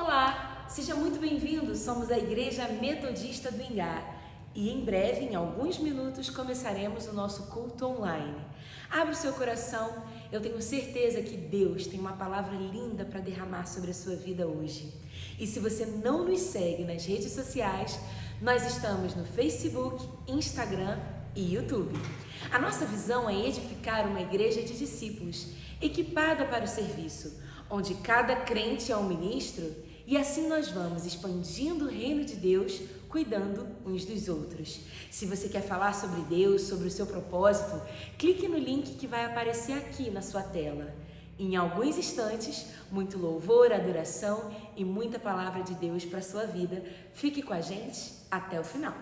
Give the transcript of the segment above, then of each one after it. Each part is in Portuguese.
Olá, seja muito bem-vindo. Somos a Igreja Metodista do Ingá e em breve, em alguns minutos, começaremos o nosso culto online. Abra o seu coração, eu tenho certeza que Deus tem uma palavra linda para derramar sobre a sua vida hoje. E se você não nos segue nas redes sociais, nós estamos no Facebook, Instagram e YouTube. A nossa visão é edificar uma igreja de discípulos, equipada para o serviço, onde cada crente é um ministro, e assim nós vamos expandindo o reino de Deus, cuidando uns dos outros. Se você quer falar sobre Deus, sobre o seu propósito, clique no link que vai aparecer aqui na sua tela. Em alguns instantes, muito louvor, adoração e muita palavra de Deus para a sua vida. Fique com a gente até o final.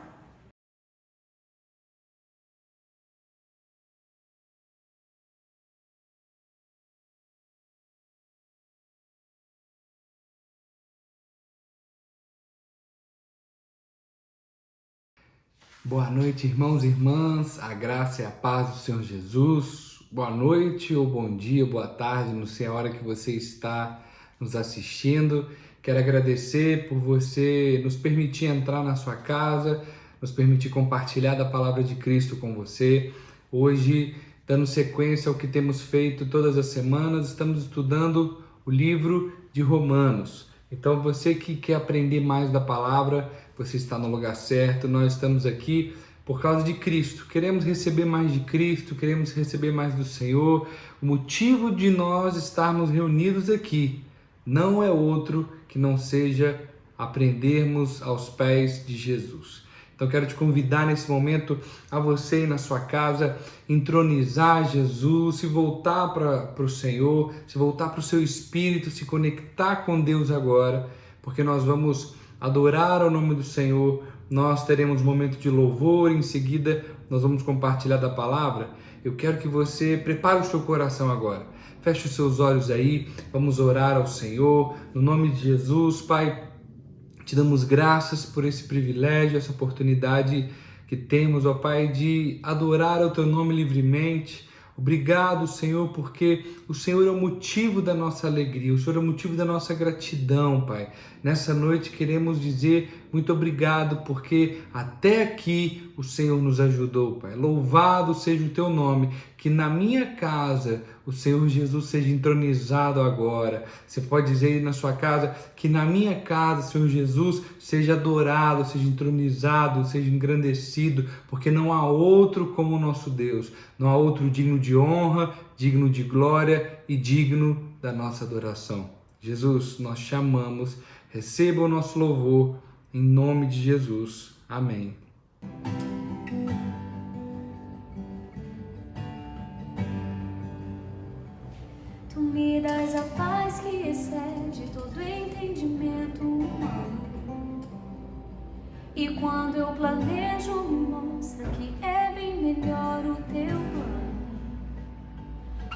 Boa noite, irmãos e irmãs, a graça e a paz do Senhor Jesus. Boa noite ou bom dia, boa tarde, não sei a hora que você está nos assistindo. Quero agradecer por você nos permitir entrar na sua casa, nos permitir compartilhar da palavra de Cristo com você. Hoje, dando sequência ao que temos feito todas as semanas, estamos estudando o livro de Romanos. Então, você que quer aprender mais da palavra, você está no lugar certo. Nós estamos aqui por causa de Cristo. Queremos receber mais de Cristo, queremos receber mais do Senhor. O motivo de nós estarmos reunidos aqui não é outro que não seja aprendermos aos pés de Jesus. Então, quero te convidar nesse momento a você ir na sua casa, entronizar Jesus, se voltar para o Senhor, se voltar para o seu Espírito, se conectar com Deus agora, porque nós vamos adorar o nome do Senhor, nós teremos um momento de louvor, em seguida nós vamos compartilhar da palavra. Eu quero que você prepare o seu coração agora, feche os seus olhos aí, vamos orar ao Senhor, no nome de Jesus. Pai, te damos graças por esse privilégio, essa oportunidade que temos, ó Pai, de adorar o Teu nome livremente. Obrigado, Senhor, porque o Senhor é o motivo da nossa alegria, o Senhor é o motivo da nossa gratidão, Pai. Nessa noite queremos dizer muito obrigado, porque até aqui o Senhor nos ajudou, Pai. Louvado seja o Teu nome, que na minha casa o Senhor Jesus seja entronizado agora. Você pode dizer aí na sua casa que na minha casa o Senhor Jesus seja adorado, seja entronizado, seja engrandecido, porque não há outro como o nosso Deus, não há outro digno de honra, digno de glória e digno da nossa adoração. Jesus, nós te amamos, receba o nosso louvor, em nome de Jesus. Amém. Tu me dás a paz que excede todo entendimento humano. E quando eu planejo, me mostra que é bem melhor o teu plano.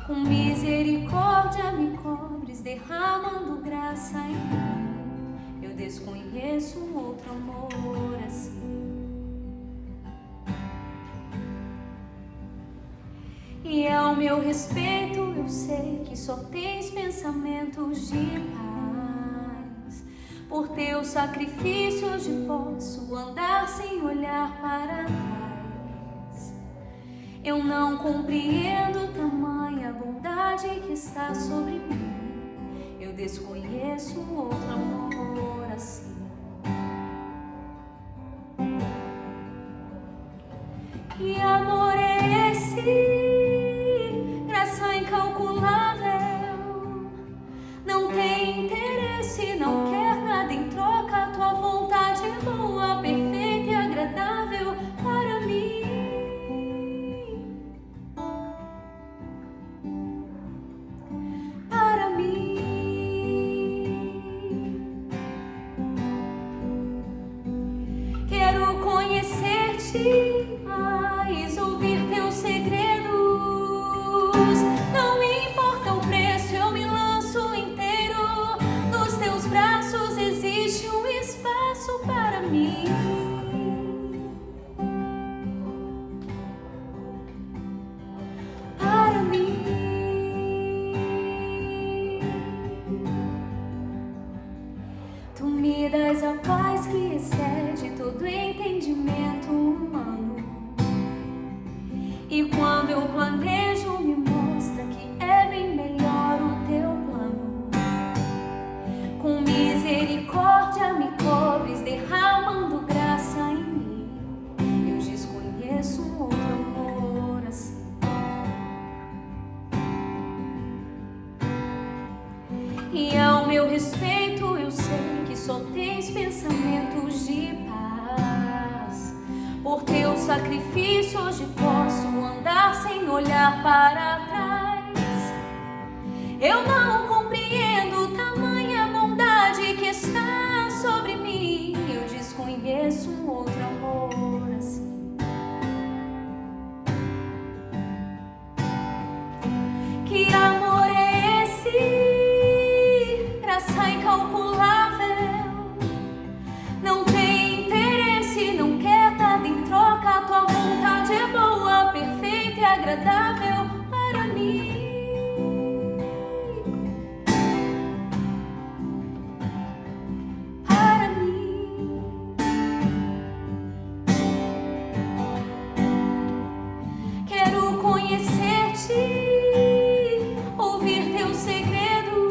Com misericórdia me cobres, derramando graça em mim. Eu desconheço um outro amor assim. E ao meu respeito eu sei que só tens pensamentos de paz. Por teu sacrifício hoje posso andar sem olhar para trás. Eu não compreendo tamanha bondade que está sobre mim. Eu desconheço outro amor assim. Que amor é esse? Graça incalculável, não tem interesse, não quer nada em troca. Tua vontade é boa, perfeita e agradável para mim. Para mim. Quero conhecer-te mais, ouvir teus segredos. Não me importa o preço, eu me lanço inteiro. Nos teus braços existe um espaço para mim. Para mim. Tu me das a paz que excede todo entendimento humano. E quando eu planejo, me mostra que é bem melhor o teu plano. Com misericórdia me cobres, derramando graça em mim. Eu desconheço um outro amor assim. E ao meu respeito eu sei que só tens pensamentos de paz. Por teu sacrifício hoje posso andar sem olhar para trás. Eu não compreendo tamanha bondade que está sobre mim. Eu desconheço um outro amor assim. Que amor é esse? Graça incalculável. Não tem interesse, não quer nada em troca. Tua vontade é boa, perfeita e agradável para mim. Para mim. Quero conhecer-te, ouvir teus segredos.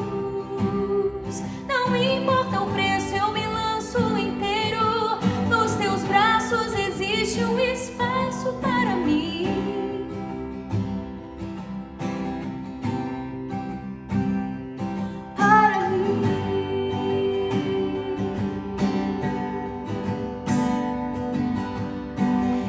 Não importa o preço, eu me lanço inteiro. Nos teus braços existe um espaço para mim. Para mim.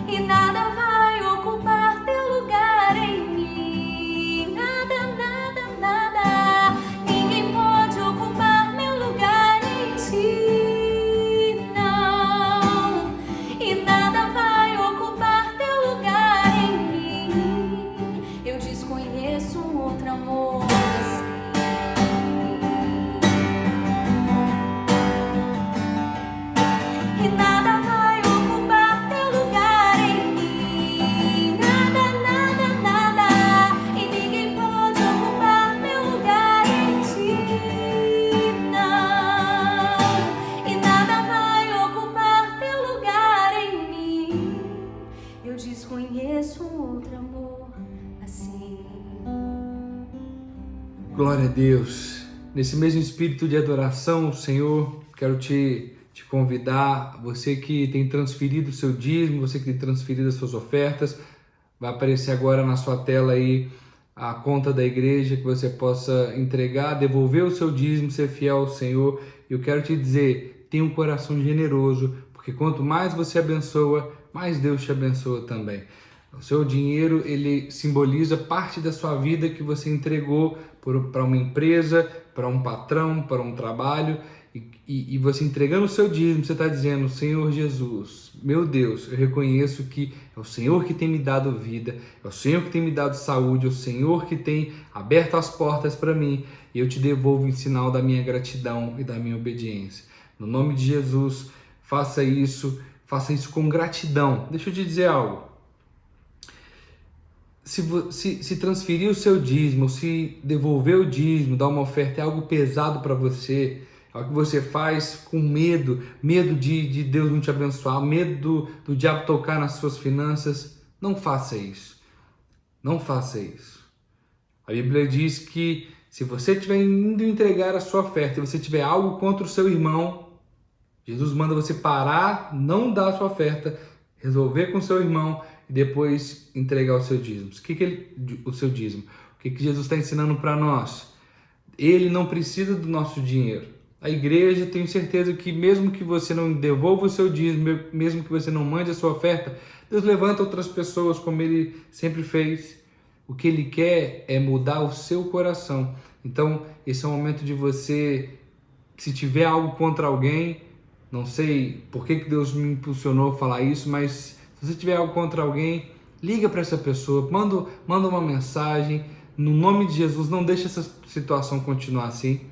E nada vai ocupar teu lugar em mim. Nada, nada, nada. Ninguém pode ocupar meu lugar em ti, não. E nada vai ocupar teu lugar em mim. Eu desconheço um outro amor assim. E nada vai ocupar teu lugar em mim. Nada, nada, nada. E ninguém pode ocupar meu lugar em ti, não. E nada vai ocupar teu lugar em mim. Eu desconheço um outro amor assim. Glória a Deus. Nesse mesmo espírito de adoração, Senhor, quero te convidar, você que tem transferido o seu dízimo, você que tem transferido as suas ofertas, vai aparecer agora na sua tela aí a conta da igreja, que você possa entregar, devolver o seu dízimo, ser fiel ao Senhor. Eu quero te dizer, tenha um coração generoso, porque quanto mais você abençoa, mais Deus te abençoa também. O seu dinheiro, ele simboliza parte da sua vida que você entregou para uma empresa, para um patrão, para um trabalho, e você entregando o seu dízimo, você está dizendo: Senhor Jesus, meu Deus, eu reconheço que é o Senhor que tem me dado vida, é o Senhor que tem me dado saúde, é o Senhor que tem aberto as portas para mim, e eu te devolvo em sinal da minha gratidão e da minha obediência. No nome de Jesus, faça isso com gratidão. Deixa eu te dizer algo. Se transferir o seu dízimo, se devolver o dízimo, dar uma oferta é algo pesado para você, é algo que você faz com medo de Deus não te abençoar, medo do diabo tocar nas suas finanças, não faça isso. Não faça isso. A Bíblia diz que se você estiver indo entregar a sua oferta e você tiver algo contra o seu irmão, Jesus manda você parar, não dar a sua oferta, resolver com o seu irmão e depois entregar o seu dízimo. O seu dízimo? O que Jesus está ensinando para nós? Ele não precisa do nosso dinheiro. A igreja, tenho certeza que mesmo que você não devolva o seu dízimo, mesmo que você não mande a sua oferta, Deus levanta outras pessoas como Ele sempre fez. O que Ele quer é mudar o seu coração. Então, esse é o momento de você, se tiver algo contra alguém, não sei por que Deus me impulsionou a falar isso, mas se você tiver algo contra alguém, liga para essa pessoa, manda uma mensagem. No nome de Jesus, não deixe essa situação continuar assim.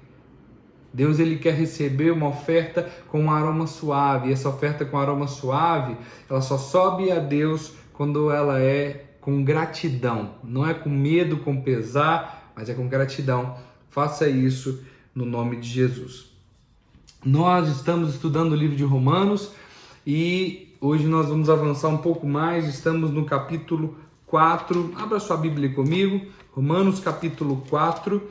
Deus, Ele quer receber uma oferta com um aroma suave. E essa oferta com aroma suave, ela só sobe a Deus quando ela é com gratidão. Não é com medo, com pesar, mas é com gratidão. Faça isso no nome de Jesus. Nós estamos estudando o livro de Romanos e hoje nós vamos avançar um pouco mais. Estamos no capítulo 4. Abra sua Bíblia comigo, Romanos capítulo 4,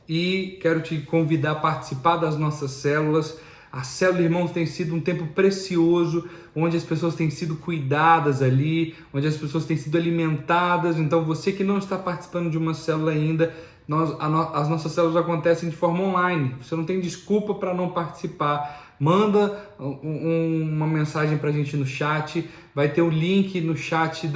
e quero te convidar a participar das nossas células. A célula, irmãos, tem sido um tempo precioso, onde as pessoas têm sido cuidadas ali, onde as pessoas têm sido alimentadas. Então, você que não está participando de uma célula ainda, as nossas células acontecem de forma online. Você não tem desculpa para não participar. Manda uma mensagem para a gente no chat. Vai ter o link no chat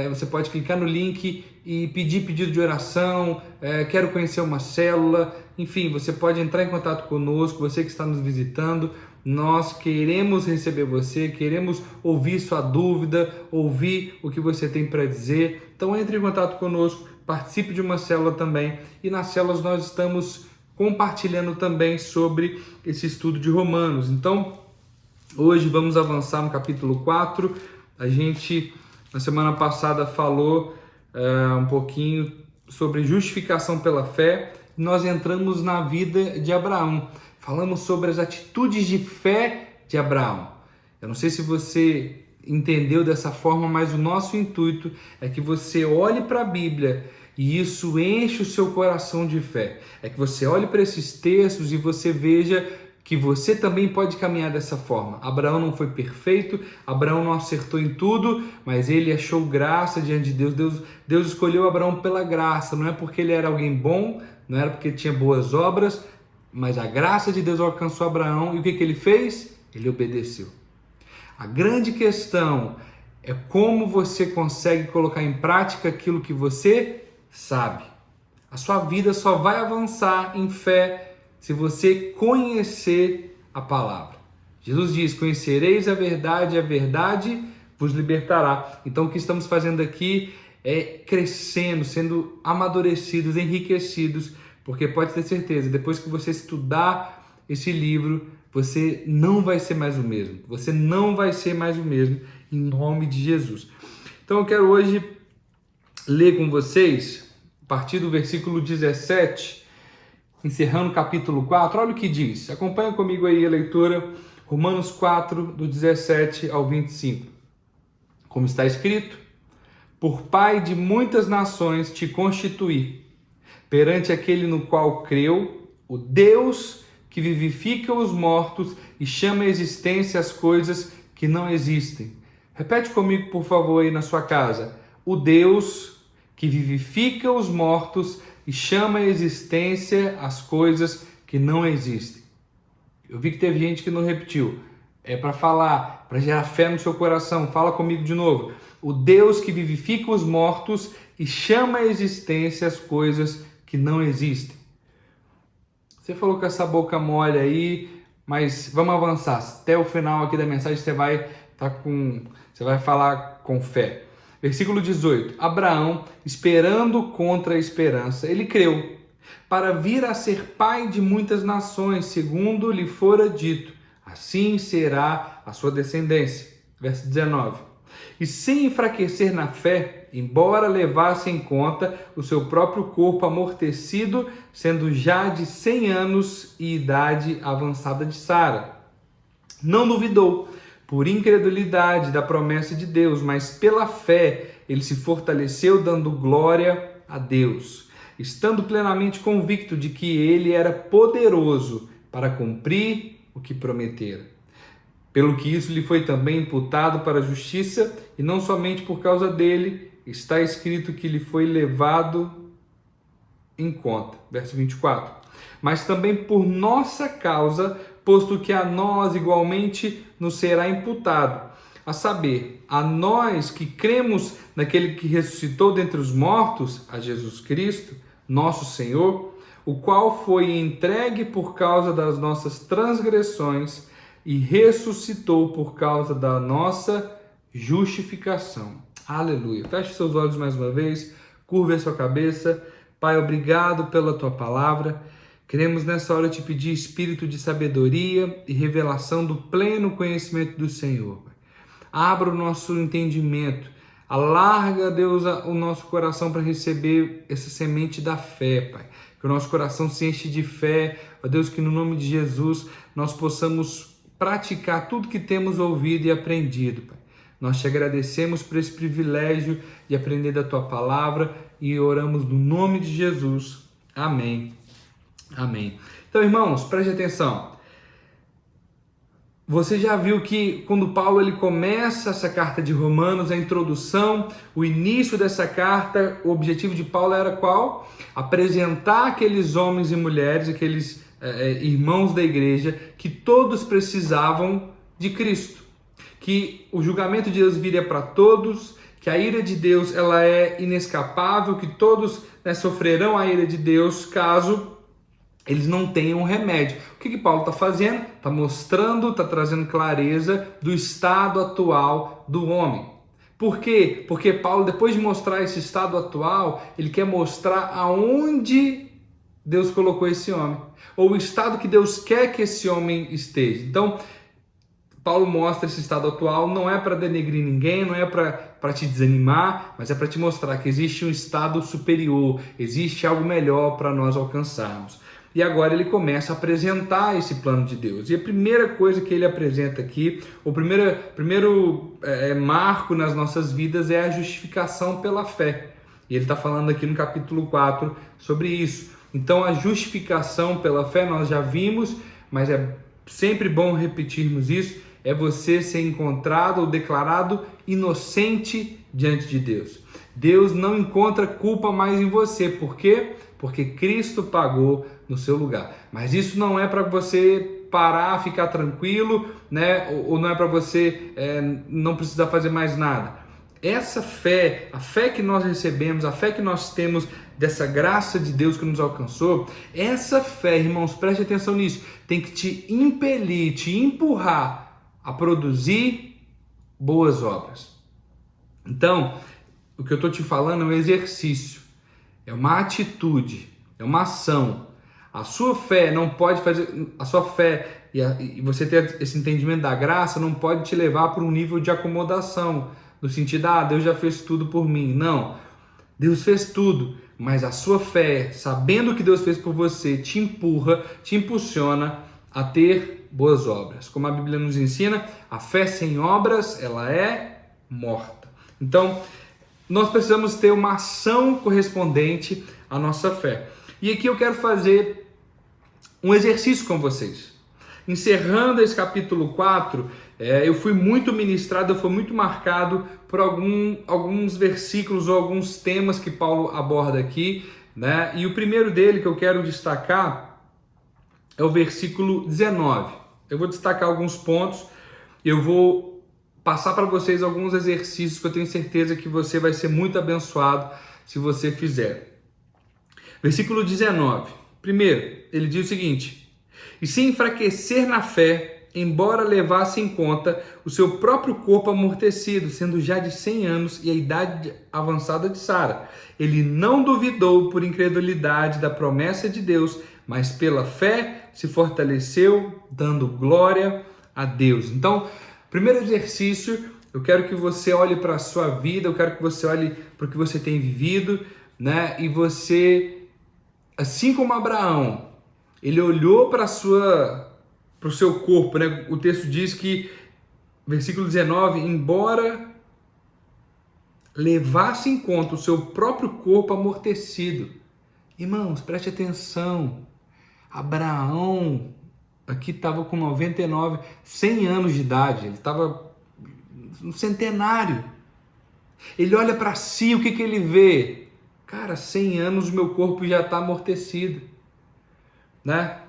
você pode clicar no link e pedir pedido de oração, quero conhecer uma célula, enfim, você pode entrar em contato conosco, você que está nos visitando. Nós queremos receber você, queremos ouvir sua dúvida, ouvir o que você tem para dizer. Então entre em contato conosco, participe de uma célula também, e nas células nós estamos compartilhando também sobre esse estudo de Romanos. Então hoje vamos avançar no capítulo 4, a gente na semana passada falou um pouquinho sobre justificação pela fé. Nós entramos na vida de Abraão. Falamos sobre as atitudes de fé de Abraão. Eu não sei se você entendeu dessa forma, mas o nosso intuito é que você olhe para a Bíblia e isso enche o seu coração de fé. É que você olhe para esses textos e você veja que você também pode caminhar dessa forma. Abraão não foi perfeito, Abraão não acertou em tudo, mas ele achou graça diante de Deus. Deus escolheu Abraão pela graça, não é porque ele era alguém bom, não era porque tinha boas obras, mas a graça de Deus alcançou Abraão e o que ele fez? Ele obedeceu. A grande questão é como você consegue colocar em prática aquilo que você sabe. A sua vida só vai avançar em fé se você conhecer a palavra. Jesus diz: conhecereis a verdade e a verdade vos libertará. Então o que estamos fazendo aqui é crescendo, sendo amadurecidos, enriquecidos, porque pode ter certeza, depois que você estudar esse livro, você não vai ser mais o mesmo. Você não vai ser mais o mesmo, em nome de Jesus. Então eu quero hoje ler com vocês, a partir do versículo 17, encerrando o capítulo 4, olha o que diz. Acompanha comigo aí a leitura, Romanos 4, do 17 ao 25. Como está escrito: por pai de muitas nações te constituí, perante aquele no qual creu, o Deus que vivifica os mortos e chama à existência as coisas que não existem. Repete comigo, por favor, aí na sua casa. O Deus que vivifica os mortos e chama à existência as coisas que não existem. Eu vi que teve gente que não repetiu. É para falar, para gerar fé no seu coração. Fala comigo de novo. O Deus que vivifica os mortos e chama à existência as coisas que não existem. Você falou com essa boca mole aí, mas vamos avançar. Até o final aqui da mensagem você vai falar com fé. Versículo 18. Abraão, esperando contra a esperança, ele creu, para vir a ser pai de muitas nações, segundo lhe fora dito. Assim será a sua descendência. Verso 19. E sem enfraquecer na fé, embora levasse em conta o seu próprio corpo amortecido, sendo já de 100 anos e idade avançada de Sara, não duvidou, por incredulidade da promessa de Deus, mas pela fé ele se fortaleceu, dando glória a Deus, estando plenamente convicto de que ele era poderoso para cumprir o que prometera. Pelo que isso lhe foi também imputado para a justiça, e não somente por causa dele, está escrito que lhe foi levado em conta. Verso 24. Mas também por nossa causa, posto que a nós igualmente nos será imputado, a saber, a nós que cremos naquele que ressuscitou dentre os mortos, a Jesus Cristo, nosso Senhor, o qual foi entregue por causa das nossas transgressões e ressuscitou por causa da nossa justificação. Aleluia. Feche seus olhos mais uma vez, curve a sua cabeça. Pai, obrigado pela tua palavra. Queremos nessa hora te pedir espírito de sabedoria e revelação do pleno conhecimento do Senhor. Abra o nosso entendimento, alarga, Deus, o nosso coração para receber essa semente da fé, Pai. Que o nosso coração se enche de fé ó Deus, que no nome de Jesus nós possamos praticar tudo que temos ouvido e aprendido, Pai. Nós te agradecemos por esse privilégio de aprender da Tua palavra e oramos no nome de Jesus. Amém. Amém. Então, irmãos, preste atenção. Você já viu que quando Paulo ele começa essa carta de Romanos, a introdução, o início dessa carta, o objetivo de Paulo era qual? Apresentar aqueles homens e mulheres, aqueles irmãos da igreja, que todos precisavam de Cristo. Que o julgamento de Deus viria para todos, que a ira de Deus ela é inescapável, que todos sofrerão a ira de Deus caso eles não tenham remédio. O que Paulo está fazendo? Está mostrando, está trazendo clareza do estado atual do homem. Por quê? Porque Paulo, depois de mostrar esse estado atual, ele quer mostrar aonde Deus colocou esse homem, ou o estado que Deus quer que esse homem esteja. Então, Paulo mostra esse estado atual, não é para denegrir ninguém, não é para te desanimar, mas é para te mostrar que existe um estado superior, existe algo melhor para nós alcançarmos. E agora ele começa a apresentar esse plano de Deus. E a primeira coisa que ele apresenta aqui, o primeiro marco nas nossas vidas é a justificação pela fé. E ele está falando aqui no capítulo 4 sobre isso. Então a justificação pela fé nós já vimos, mas é sempre bom repetirmos isso, é você ser encontrado ou declarado inocente diante de Deus. Deus não encontra culpa mais em você. Por quê? Porque Cristo pagou no seu lugar. Mas isso não é para você parar, ficar tranquilo, né? Ou não é para você não precisar fazer mais nada. Essa fé, a fé que nós recebemos, a fé que nós temos dessa graça de Deus que nos alcançou, essa fé, irmãos, preste atenção nisso, tem que te impelir, te empurrar a produzir boas obras. Então, o que eu estou te falando é um exercício, é uma atitude, é uma ação. A sua fé não pode fazer, a sua fé e você ter esse entendimento da graça não pode te levar para um nível de acomodação, no sentido, Deus já fez tudo por mim. Não, Deus fez tudo, mas a sua fé, sabendo o que Deus fez por você, te empurra, te impulsiona a ter boas obras. Como a Bíblia nos ensina, a fé sem obras, ela é morta. Então, nós precisamos ter uma ação correspondente à nossa fé. E aqui eu quero fazer um exercício com vocês. Encerrando esse capítulo 4, eu fui muito ministrado, eu fui muito marcado por alguns versículos ou alguns temas que Paulo aborda aqui, né? E o primeiro dele que eu quero destacar é o versículo 19. Eu vou destacar alguns pontos, eu vou passar para vocês alguns exercícios que eu tenho certeza que você vai ser muito abençoado se você fizer. Versículo 19. Primeiro, ele diz o seguinte: e se enfraquecer na fé, embora levasse em conta o seu próprio corpo amortecido, sendo já de 100 anos e a idade avançada de Sara, ele não duvidou por incredulidade da promessa de Deus, mas pela fé se fortaleceu, dando glória a Deus. Então, primeiro exercício, eu quero que você olhe para a sua vida, eu quero que você olhe para o que você tem vivido, né? E você, assim como Abraão, ele olhou para o seu corpo, né? O texto diz que, versículo 19, embora levasse em conta o seu próprio corpo amortecido. Irmãos, preste atenção. Abraão aqui estava com 100 anos de idade, ele estava no centenário. Ele olha para si, o que ele vê? Cara, 100 anos o meu corpo já está amortecido, né?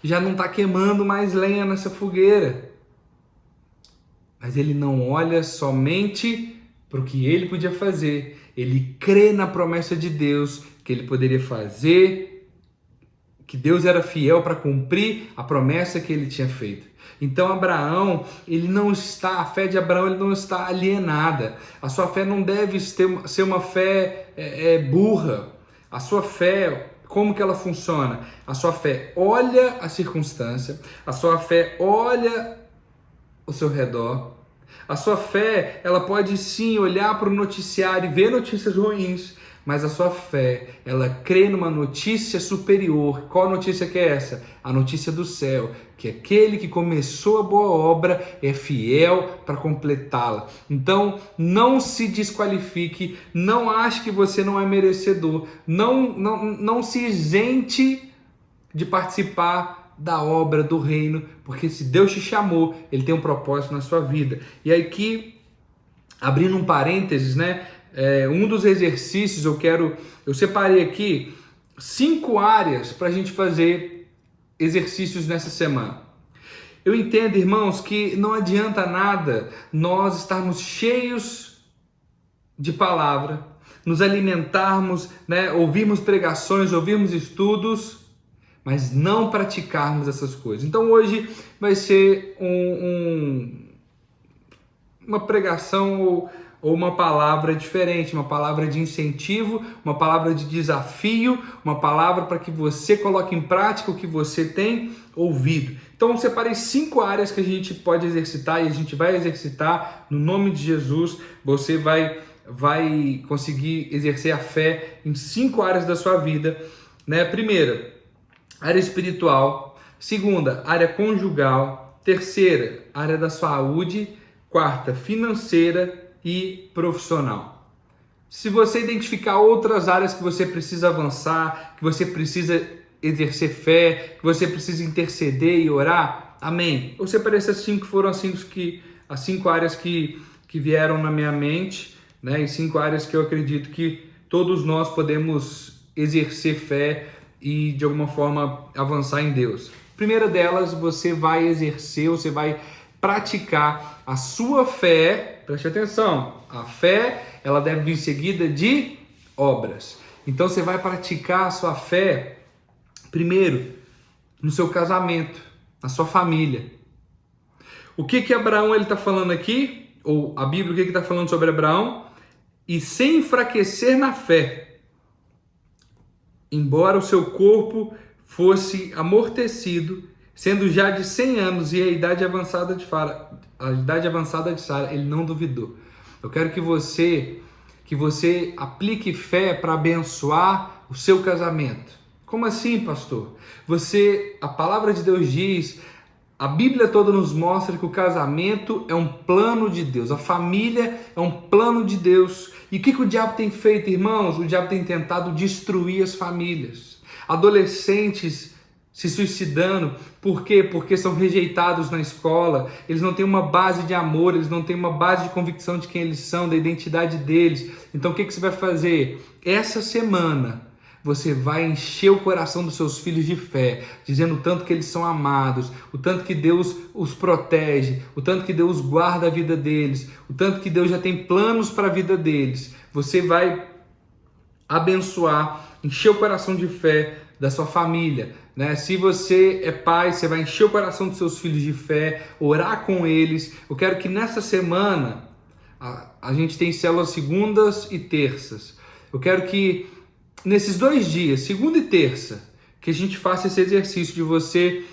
Já não está queimando mais lenha nessa fogueira. Mas ele não olha somente para o que ele podia fazer. Ele crê na promessa de Deus, que ele poderia fazer, que Deus era fiel para cumprir a promessa que ele tinha feito. Então Abraão, a fé de Abraão ele não está alienada. A sua fé não deve ser uma fé burra. A sua fé, como que ela funciona? A sua fé olha a circunstância, a sua fé olha o seu redor. A sua fé, ela pode sim olhar para o noticiário e ver notícias ruins, mas a sua fé, ela crê numa notícia superior. Qual notícia que é essa? A notícia do céu, que aquele que começou a boa obra é fiel para completá-la. Então, não se desqualifique, não ache que você não é merecedor, não se isente de participar da obra do reino, porque se Deus te chamou, Ele tem um propósito na sua vida. E aí aqui, abrindo um parênteses, né? Um dos exercícios eu separei aqui 5 áreas para a gente fazer exercícios nessa semana. Eu entendo, irmãos, que não adianta nada nós estarmos cheios de palavra, nos alimentarmos, né, ouvirmos pregações, ouvirmos estudos, mas não praticarmos essas coisas. Então hoje vai ser uma pregação ou uma palavra diferente, uma palavra de incentivo, uma palavra de desafio, uma palavra para que você coloque em prática o que você tem ouvido. Então eu separei 5 áreas que a gente pode exercitar e a gente vai exercitar no nome de Jesus. Você vai conseguir exercer a fé em 5 áreas da sua vida, né? Primeira, área espiritual. Segunda, área conjugal. Terceira, área da saúde. Quarta, financeira e profissional. Se você identificar outras áreas que você precisa avançar, que você precisa exercer fé, que você precisa interceder e orar, amém. Eu separei essas 5, foram as 5 áreas que vieram na minha mente, né? E 5 áreas que eu acredito que todos nós podemos exercer fé e de alguma forma avançar em Deus. Primeira delas, você vai exercer, você vai praticar a sua fé. Preste atenção, a fé ela deve vir seguida de obras. Então você vai praticar a sua fé primeiro no seu casamento, na sua família. O que Abraão está falando aqui? Ou a Bíblia, o que está falando sobre Abraão? E sem enfraquecer na fé, embora o seu corpo fosse amortecido, sendo já de 100 anos e a idade avançada de Sara, ele não duvidou. Eu quero que você aplique fé para abençoar o seu casamento. Como assim, pastor? A palavra de Deus diz, a Bíblia toda nos mostra que o casamento é um plano de Deus, a família é um plano de Deus. E o que o diabo tem feito, irmãos? O diabo tem tentado destruir as famílias. Adolescentes se suicidando. Por quê? Porque são rejeitados na escola, eles não têm uma base de amor, eles não têm uma base de convicção de quem eles são, da identidade deles. Então o que você vai fazer? Essa semana você vai encher o coração dos seus filhos de fé, dizendo o tanto que eles são amados, o tanto que Deus os protege, o tanto que Deus guarda a vida deles, o tanto que Deus já tem planos para a vida deles. Você vai abençoar, encher o coração de fé da sua família, né? Se você é pai, você vai encher o coração dos seus filhos de fé, orar com eles. Eu quero que nessa semana a gente tem células segundas e terças. Eu quero que nesses 2 dias, segunda e terça, que a gente faça esse exercício de você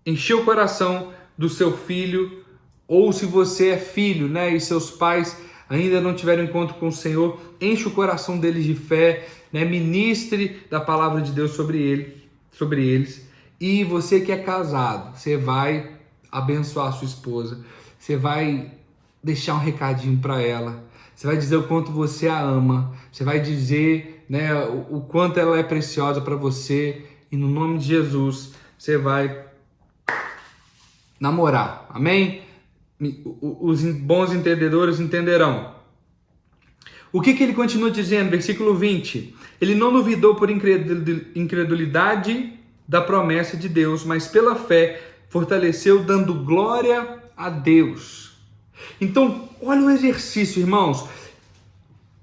encher o coração do seu filho, ou se você é filho, né, e seus pais ainda não tiveram encontro com o Senhor, enche o coração deles de fé, né, ministre da palavra de Deus sobre eles. E você que é casado, você vai abençoar a sua esposa, você vai deixar um recadinho para ela, você vai dizer o quanto você a ama, você vai dizer, né, o quanto ela é preciosa para você, e no nome de Jesus você vai namorar, amém? Os bons entendedores entenderão. O que ele continua dizendo? Versículo 20. Ele não duvidou por incredulidade da promessa de Deus, mas pela fé fortaleceu, dando glória a Deus. Então, olha o exercício, irmãos.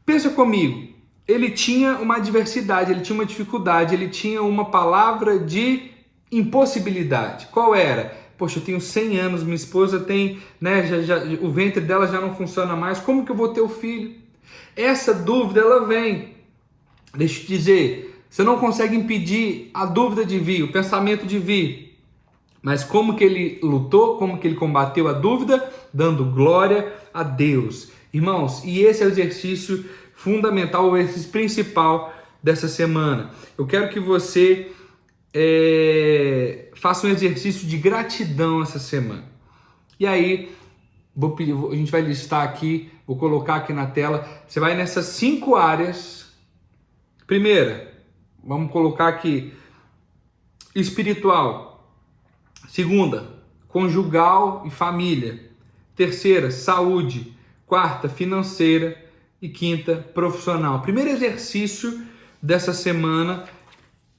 Pensa comigo. Ele tinha uma adversidade, ele tinha uma dificuldade, ele tinha uma palavra de impossibilidade. Qual era? Poxa, eu tenho 100 anos, minha esposa tem, né, o ventre dela já não funciona mais, como que eu vou ter o filho? Essa dúvida, ela vem. Deixa eu te dizer, você não consegue impedir a dúvida de vir, o pensamento de vir. Mas como que ele lutou, como que ele combateu a dúvida? Dando glória a Deus. Irmãos, e esse é o exercício, fundamental, o exercício principal dessa semana. Eu quero que você faça um exercício de gratidão essa semana. E aí, a gente vai listar aqui, vou colocar aqui na tela. Você vai nessas 5 áreas. Primeira, vamos colocar aqui, espiritual. Segunda, conjugal e família. Terceira, saúde. Quarta, financeira. E quinta, profissional. Primeiro exercício dessa semana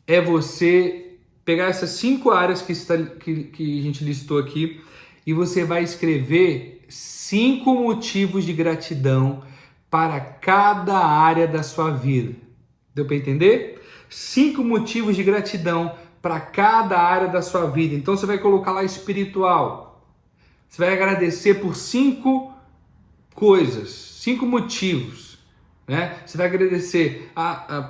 é você pegar essas 5 áreas que a gente listou aqui e você vai escrever 5 motivos de gratidão para cada área da sua vida. Deu para entender? 5 motivos de gratidão para cada área da sua vida. Então você vai colocar lá espiritual. Você vai agradecer por 5 coisas, 5 motivos, né? Você vai agradecer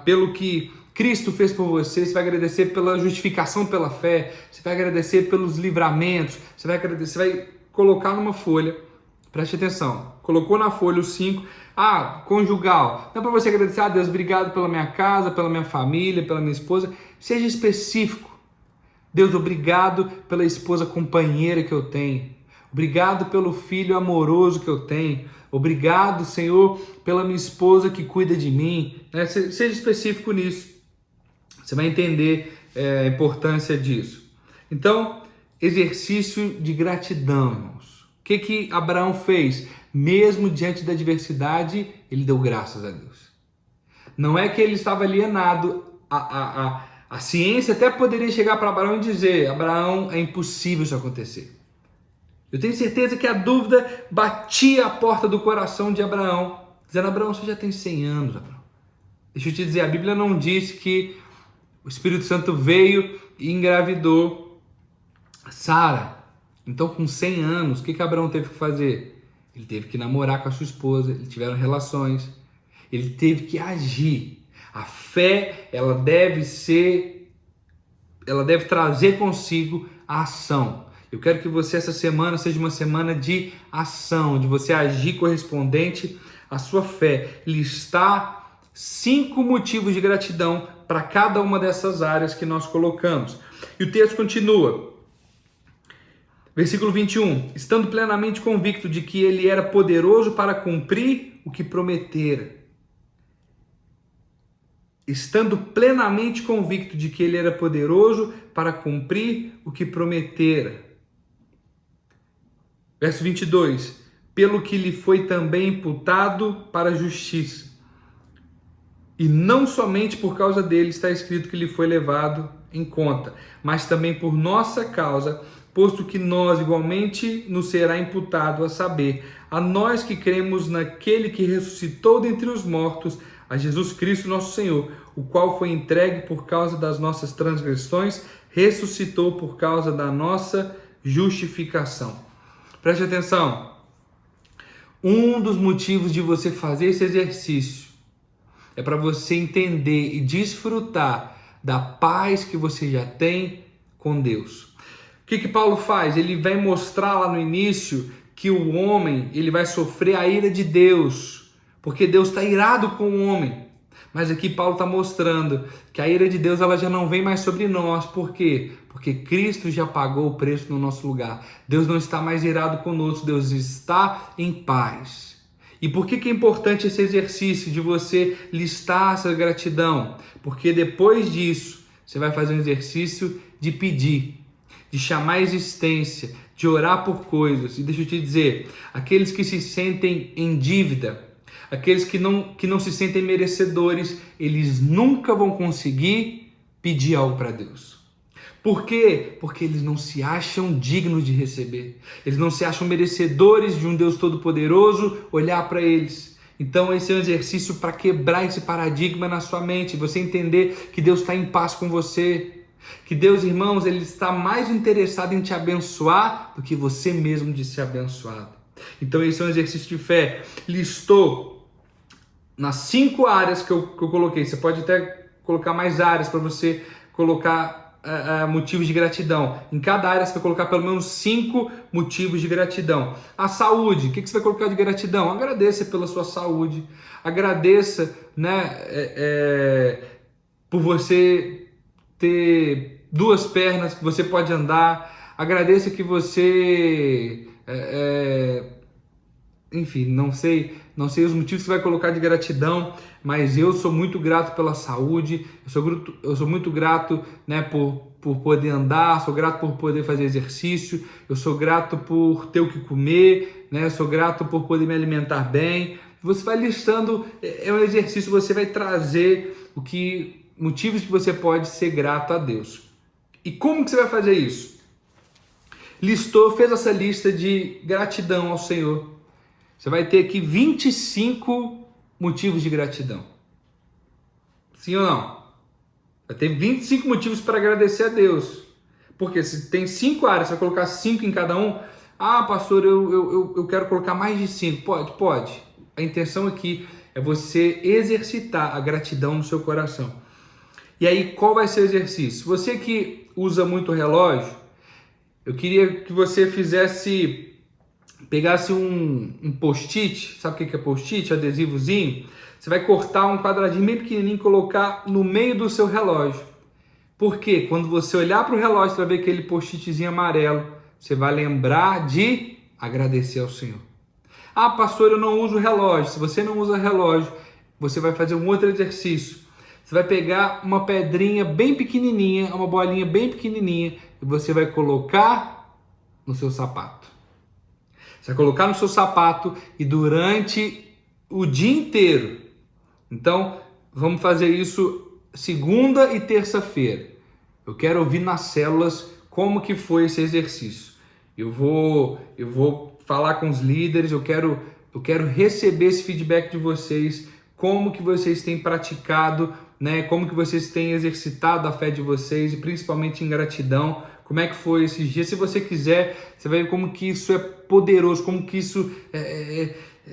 pelo que Cristo fez por você, você vai agradecer pela justificação pela fé, você vai agradecer pelos livramentos, você vai colocar numa folha, preste atenção, colocou na folha os 5, conjugal, não é para você agradecer, Deus, obrigado pela minha casa, pela minha família, pela minha esposa, seja específico. Deus, obrigado pela esposa companheira que eu tenho, obrigado pelo filho amoroso que eu tenho, obrigado, Senhor, pela minha esposa que cuida de mim, né? Seja específico nisso. Você vai entender a importância disso. Então, exercício de gratidão, irmãos. O que Abraão fez? Mesmo diante da adversidade, ele deu graças a Deus. Não é que ele estava alienado. A ciência até poderia chegar para Abraão e dizer: Abraão, é impossível isso acontecer. Eu tenho certeza que a dúvida batia a porta do coração de Abraão, dizendo: Abraão, você já tem 100 anos, Abraão. Deixa eu te dizer, a Bíblia não diz que o Espírito Santo veio e engravidou Sara. Então, com 100 anos, o que Abraão teve que fazer? Ele teve que namorar com a sua esposa, eles tiveram relações, ele teve que agir. A fé, ela deve trazer consigo a ação. Eu quero que você, essa semana, seja uma semana de ação, de você agir correspondente à sua fé. Listar 5 motivos de gratidão para cada uma dessas áreas que nós colocamos. E o texto continua. Versículo 21. Estando plenamente convicto de que ele era poderoso para cumprir o que prometera. Estando plenamente convicto de que ele era poderoso para cumprir o que prometera. Verso 22, pelo que lhe foi também imputado para a justiça. E não somente por causa dele está escrito que lhe foi levado em conta, mas também por nossa causa, posto que nós igualmente nos será imputado, a saber, a nós que cremos naquele que ressuscitou dentre os mortos, a Jesus Cristo nosso Senhor, o qual foi entregue por causa das nossas transgressões, ressuscitou por causa da nossa justificação. Preste atenção, um dos motivos de você fazer esse exercício é para você entender e desfrutar da paz que você já tem com Deus. O que Paulo faz? Ele vai mostrar lá no início que o homem ele vai sofrer a ira de Deus, porque Deus está irado com o homem. Mas aqui Paulo está mostrando que a ira de Deus ela já não vem mais sobre nós. Por quê? Porque Cristo já pagou o preço no nosso lugar. Deus não está mais irado conosco, Deus está em paz. E por que é importante esse exercício de você listar essa gratidão? Porque depois disso, você vai fazer um exercício de pedir, de chamar a existência, de orar por coisas. E deixa eu te dizer, aqueles que se sentem em dívida, aqueles que não se sentem merecedores, eles nunca vão conseguir pedir algo para Deus. Por quê? Porque eles não se acham dignos de receber. Eles não se acham merecedores de um Deus Todo-Poderoso olhar para eles. Então esse é um exercício para quebrar esse paradigma na sua mente. Você entender que Deus está em paz com você. Que Deus, irmãos, Ele está mais interessado em te abençoar do que você mesmo de ser abençoado. Então esse é um exercício de fé. Listou nas 5 áreas que eu coloquei. Você pode até colocar mais áreas para você colocar motivos de gratidão. Em cada área você vai colocar pelo menos 5 motivos de gratidão. A saúde, o que você vai colocar de gratidão? Agradeça pela sua saúde. Agradeça, né, por você ter 2 pernas que você pode andar. Agradeça que você... enfim, não sei os motivos que você vai colocar de gratidão, mas eu sou muito grato pela saúde, eu sou muito grato, né, por poder andar, sou grato por poder fazer exercício, eu sou grato por ter o que comer, né, eu sou grato por poder me alimentar bem. Você vai listando, é um exercício, você vai trazer motivos que você pode ser grato a Deus. E como que você vai fazer isso? Fez essa lista de gratidão ao Senhor. Você vai ter aqui 25 motivos de gratidão. Sim ou não? Vai ter 25 motivos para agradecer a Deus. Porque se tem 5 áreas, você vai colocar 5 em cada um. Ah, pastor, eu quero colocar mais de 5. Pode. A intenção aqui é você exercitar a gratidão no seu coração. E aí, qual vai ser o exercício? Você que usa muito relógio, eu queria que você pegasse um post-it, sabe o que é post-it? Adesivozinho. Você vai cortar um quadradinho bem pequenininho e colocar no meio do seu relógio. Por quê? Quando você olhar para o relógio, você vai ver aquele post-itzinho amarelo. Você vai lembrar de agradecer ao Senhor. Ah, pastor, eu não uso relógio. Se você não usa relógio, você vai fazer um outro exercício. Você vai pegar uma pedrinha bem pequenininha, uma bolinha bem pequenininha, e você vai colocar no seu sapato. Você vai colocar no seu sapato e durante o dia inteiro. Então, vamos fazer isso segunda e terça-feira. Eu quero ouvir nas células como que foi esse exercício. Eu vou falar com os líderes, eu quero receber esse feedback de vocês, como que vocês têm praticado, né? Como que vocês têm exercitado a fé de vocês, e principalmente em gratidão. Como é que foi esses dias? Se você quiser, você vai ver como que isso é poderoso, como que isso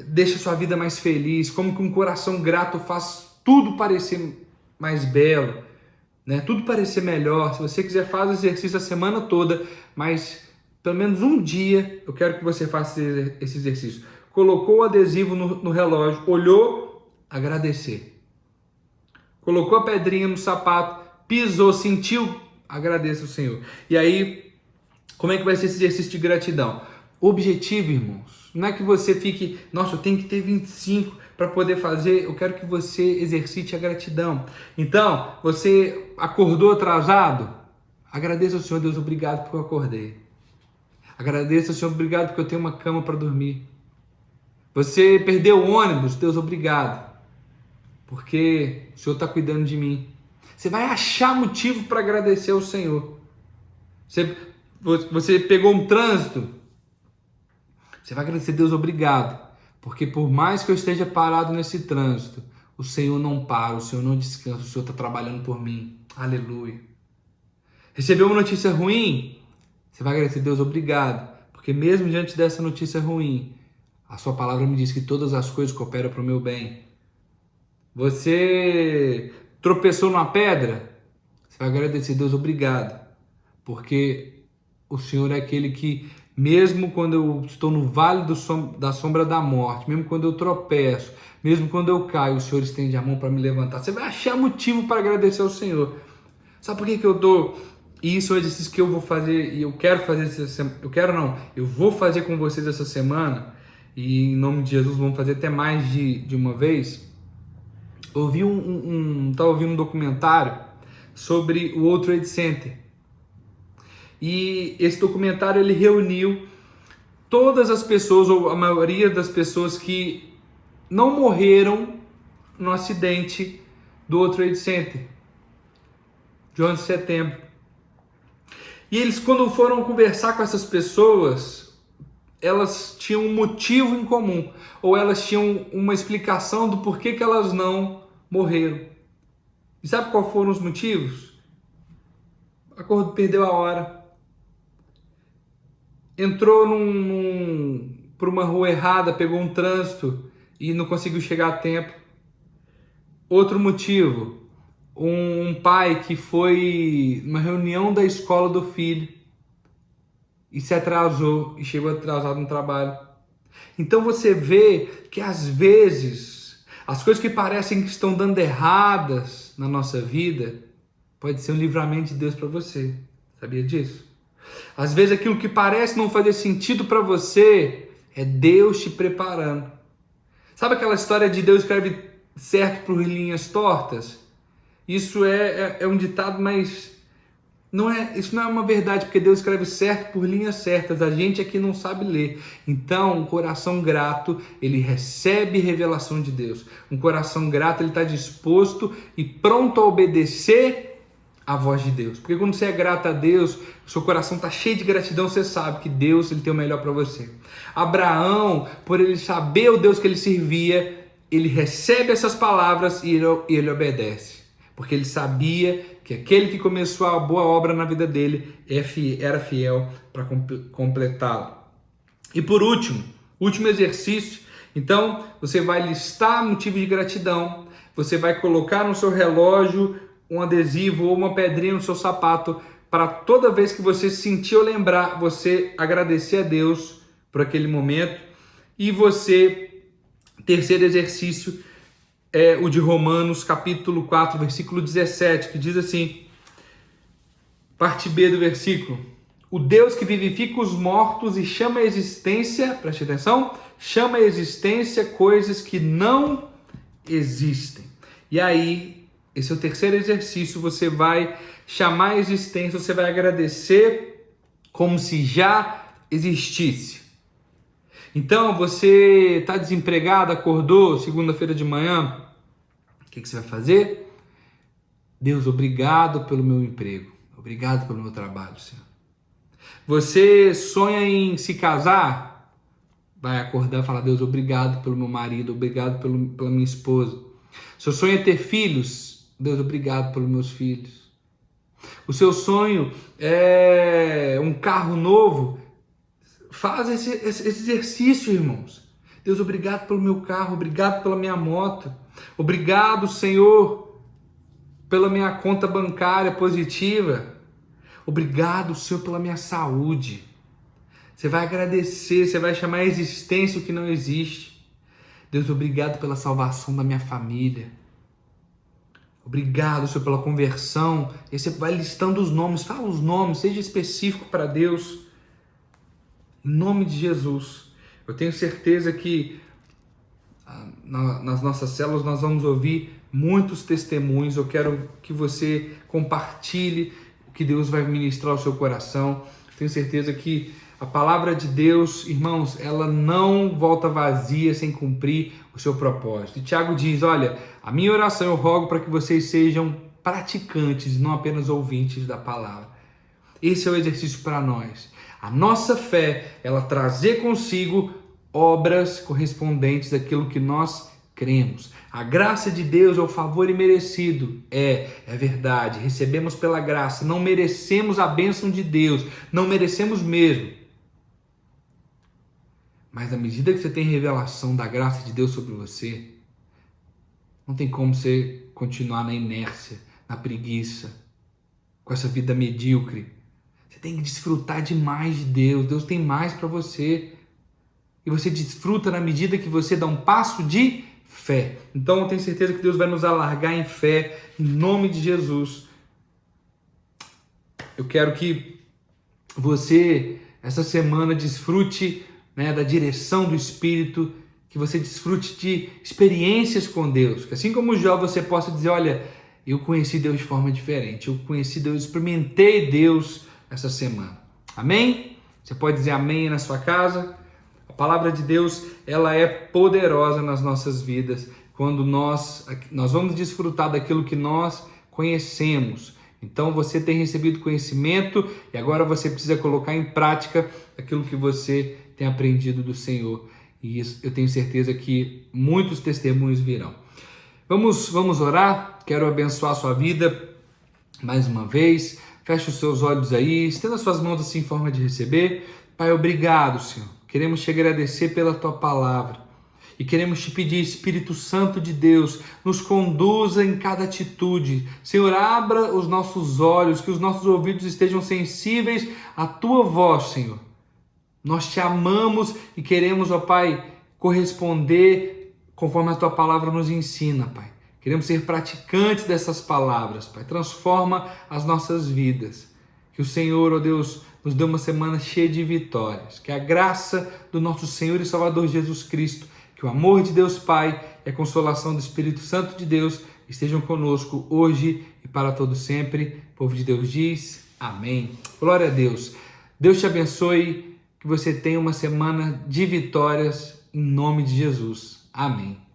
deixa a sua vida mais feliz, como que um coração grato faz tudo parecer mais belo, né? Tudo parecer melhor. Se você quiser, faz o exercício a semana toda, mas pelo menos um dia eu quero que você faça esse exercício. Colocou o adesivo no relógio, olhou, agradecer. Colocou a pedrinha no sapato, pisou, sentiu, agradeça ao Senhor. E aí, como é que vai ser esse exercício de gratidão? Objetivo, irmãos. Não é que você fique, nossa, eu tenho que ter 25 para poder fazer. Eu quero que você exercite a gratidão. Então, você acordou atrasado? Agradeça ao Senhor, Deus, obrigado porque eu acordei. Agradeça ao Senhor, obrigado porque eu tenho uma cama para dormir. Você perdeu o ônibus? Deus, obrigado. Porque o Senhor está cuidando de mim. Você vai achar motivo para agradecer ao Senhor. Você pegou um trânsito? Você vai agradecer, Deus, obrigado. Porque por mais que eu esteja parado nesse trânsito, o Senhor não para, o Senhor não descansa, o Senhor está trabalhando por mim. Aleluia. Recebeu uma notícia ruim? Você vai agradecer, Deus, obrigado. Porque mesmo diante dessa notícia ruim, a sua palavra me diz que todas as coisas cooperam para o meu bem. Você tropeçou numa pedra? Você vai agradecer, Deus, obrigado. Porque o Senhor é aquele que, mesmo quando eu estou no vale da sombra da morte, mesmo quando eu tropeço, mesmo quando eu caio, o Senhor estende a mão para me levantar. Você vai achar motivo para agradecer ao Senhor. Sabe por que eu dou? E isso é um exercício que eu vou fazer, e eu quero fazer essa semana. Eu vou fazer com vocês essa semana, e em nome de Jesus vamos fazer até mais de uma vez. Eu estava ouvindo um documentário sobre o World Trade Center. E esse documentário ele reuniu todas as pessoas, ou a maioria das pessoas que não morreram no acidente do World Trade Center, de 11 de setembro. E eles, quando foram conversar com essas pessoas, elas tinham um motivo em comum, ou elas tinham uma explicação do porquê que elas não morreram. E sabe qual foram os motivos? Perdeu a hora. Entrou por uma rua errada, pegou um trânsito e não conseguiu chegar a tempo. Outro motivo, um pai que foi numa reunião da escola do filho e se atrasou e chegou atrasado no trabalho. Então você vê que às vezes as coisas que parecem que estão dando erradas na nossa vida pode ser um livramento de Deus para você. Sabia disso? Às vezes aquilo que parece não fazer sentido para você é Deus te preparando. Sabe aquela história de Deus escreve certo por linhas tortas? Isso é um ditado, mas isso não é uma verdade, porque Deus escreve certo por linhas certas. A gente aqui não sabe ler. Então, um coração grato, ele recebe revelação de Deus. Um coração grato, ele está disposto e pronto a obedecer a voz de Deus. Porque quando você é grato a Deus, o seu coração está cheio de gratidão, você sabe que Deus ele tem o melhor para você. Abraão, por ele saber o Deus que ele servia, ele recebe essas palavras e ele obedece. Porque ele sabia que aquele que começou a boa obra na vida dele era fiel para completá-la. E por último exercício, então você vai listar motivos de gratidão, você vai colocar no seu relógio um adesivo ou uma pedrinha no seu sapato para toda vez que você sentir ou lembrar, você agradecer a Deus por aquele momento. E terceiro exercício, é o de Romanos, capítulo 4, versículo 17, que diz assim, parte B do versículo: o Deus que vivifica os mortos e chama a existência, preste atenção, chama a existência coisas que não existem. E aí, esse é o terceiro exercício, você vai chamar a existência, você vai agradecer como se já existisse. Então, você está desempregado, acordou segunda-feira de manhã, o que você vai fazer? Deus, obrigado pelo meu emprego, obrigado pelo meu trabalho, Senhor. Você sonha em se casar? Vai acordar e falar, Deus, obrigado pelo meu marido, obrigado pela minha esposa. Seu sonho é ter filhos? Deus, obrigado pelos meus filhos. O seu sonho é um carro novo? Faz esse exercício, irmãos. Deus, obrigado pelo meu carro, obrigado pela minha moto. Obrigado, Senhor, pela minha conta bancária positiva. Obrigado, Senhor, pela minha saúde. Você vai agradecer, você vai chamar a existência o que não existe. Deus, obrigado pela salvação da minha família. Obrigado, Senhor, pela conversão. E você vai listando os nomes, fala os nomes, seja específico para Deus. Em nome de Jesus, eu tenho certeza que nas nossas células nós vamos ouvir muitos testemunhos. Eu quero que você compartilhe o que Deus vai ministrar ao seu coração. Eu tenho certeza que a palavra de Deus, irmãos, ela não volta vazia sem cumprir o seu propósito. E Tiago diz, olha, a minha oração eu rogo para que vocês sejam praticantes, não apenas ouvintes da palavra. Esse é o exercício para nós. A nossa fé, ela trazer consigo obras correspondentes àquilo que nós cremos. A graça de Deus é o favor imerecido. É verdade. Recebemos pela graça. Não merecemos a bênção de Deus. Não merecemos mesmo. Mas à medida que você tem revelação da graça de Deus sobre você, não tem como você continuar na inércia, na preguiça, com essa vida medíocre. Você tem que desfrutar demais de Deus. Deus tem mais para você. E você desfruta na medida que você dá um passo de fé. Então eu tenho certeza que Deus vai nos alargar em fé, em nome de Jesus. Eu quero que você, essa semana, desfrute, da direção do Espírito, que você desfrute de experiências com Deus. Que assim como o Jó, você possa dizer, olha, eu conheci Deus de forma diferente. Eu conheci Deus, experimentei Deus essa semana. Amém? Você pode dizer amém na sua casa? A palavra de Deus, ela é poderosa nas nossas vidas quando nós vamos desfrutar daquilo que nós conhecemos. Então você tem recebido conhecimento e agora você precisa colocar em prática aquilo que você tem aprendido do Senhor. E isso, eu tenho certeza que muitos testemunhos virão. Vamos orar? Quero abençoar a sua vida mais uma vez. Feche os seus olhos aí, estenda suas mãos assim em forma de receber. Pai, obrigado, Senhor. Queremos te agradecer pela tua palavra. E queremos te pedir, Espírito Santo de Deus, nos conduza em cada atitude. Senhor, abra os nossos olhos, que os nossos ouvidos estejam sensíveis à tua voz, Senhor. Nós te amamos e queremos, ó Pai, corresponder conforme a tua palavra nos ensina, Pai. Queremos ser praticantes dessas palavras, Pai. Transforma as nossas vidas. Que o Senhor, ó Deus, nos dê uma semana cheia de vitórias. Que a graça do nosso Senhor e Salvador Jesus Cristo, que o amor de Deus Pai e a consolação do Espírito Santo de Deus estejam conosco hoje e para todo sempre. O povo de Deus diz amém. Glória a Deus. Deus te abençoe, que você tenha uma semana de vitórias em nome de Jesus. Amém.